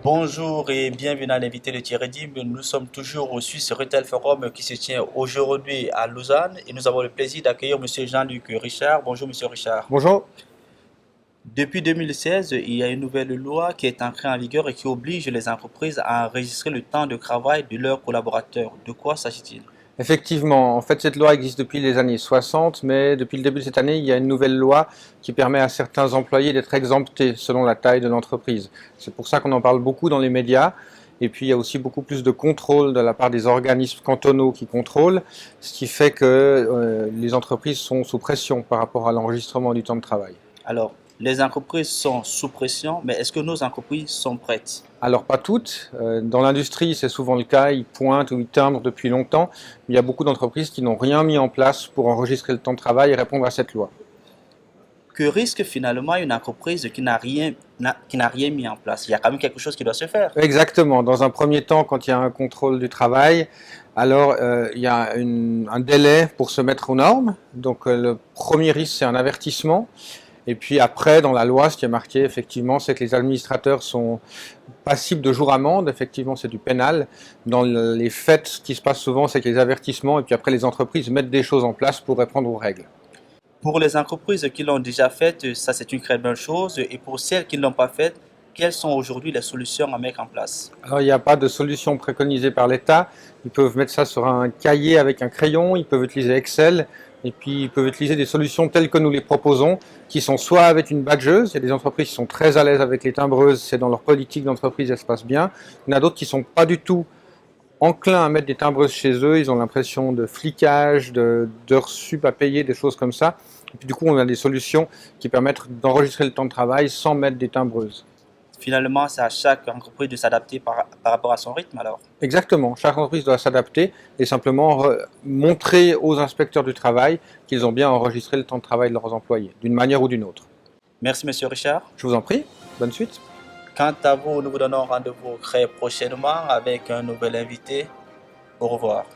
Bonjour et bienvenue à l'invité de Thierry Dim. Nous sommes toujours au Swiss Retail Forum qui se tient aujourd'hui à Lausanne et nous avons le plaisir d'accueillir Monsieur Jean-Luc Richard. Bonjour Monsieur Richard. Bonjour. Depuis 2016, il y a une nouvelle loi qui est entrée en vigueur et qui oblige les entreprises à enregistrer le temps de travail de leurs collaborateurs. De quoi s'agit-il? Effectivement, en fait, cette loi existe depuis les années 60, mais depuis le début de cette année, il y a une nouvelle loi qui permet à certains employés d'être exemptés selon la taille de l'entreprise. C'est pour ça qu'on en parle beaucoup dans les médias. Et puis, il y a aussi beaucoup plus de contrôle de la part des organismes cantonaux qui contrôlent, ce qui fait que les entreprises sont sous pression par rapport à l'enregistrement du temps de travail. Alors, les entreprises sont sous pression, mais est-ce que nos entreprises sont prêtes? Alors pas toutes. Dans l'industrie, c'est souvent le cas, ils pointent ou ils timbrent depuis longtemps. Mais il y a beaucoup d'entreprises qui n'ont rien mis en place pour enregistrer le temps de travail et répondre à cette loi. Que risque finalement une entreprise qui n'a rien mis en place? Il y a quand même quelque chose qui doit se faire. Exactement. Dans un premier temps, quand il y a un contrôle du travail, alors il y a un délai pour se mettre aux normes. Donc le premier risque, c'est un avertissement. Et puis après, dans la loi, ce qui est marqué, effectivement, c'est que les administrateurs sont passibles de jours amende. Effectivement, c'est du pénal. Dans les faits, ce qui se passe souvent, c'est que les avertissements, et puis après, les entreprises mettent des choses en place pour répondre aux règles. Pour les entreprises qui l'ont déjà fait, ça c'est une très bonne chose. Et pour celles qui ne l'ont pas fait, quelles sont aujourd'hui les solutions à mettre en place? Alors, il n'y a pas de solution préconisée par l'État. Ils peuvent mettre ça sur un cahier avec un crayon, ils peuvent utiliser Excel, et puis ils peuvent utiliser des solutions telles que nous les proposons, qui sont soit avec une badgeuse, il y a des entreprises qui sont très à l'aise avec les timbreuses, c'est dans leur politique d'entreprise, ça se passe bien. Il y en a d'autres qui ne sont pas du tout enclins à mettre des timbreuses chez eux, ils ont l'impression de flicage, d'heures sup à payer, des choses comme ça. Et puis du coup, on a des solutions qui permettent d'enregistrer le temps de travail sans mettre des timbreuses. Finalement, c'est à chaque entreprise de s'adapter par rapport à son rythme alors. Exactement, chaque entreprise doit s'adapter et simplement montrer aux inspecteurs du travail qu'ils ont bien enregistré le temps de travail de leurs employés, d'une manière ou d'une autre. Merci Monsieur Richard. Je vous en prie, bonne suite. Quant à vous, nous vous donnons rendez-vous très prochainement avec un nouvel invité. Au revoir.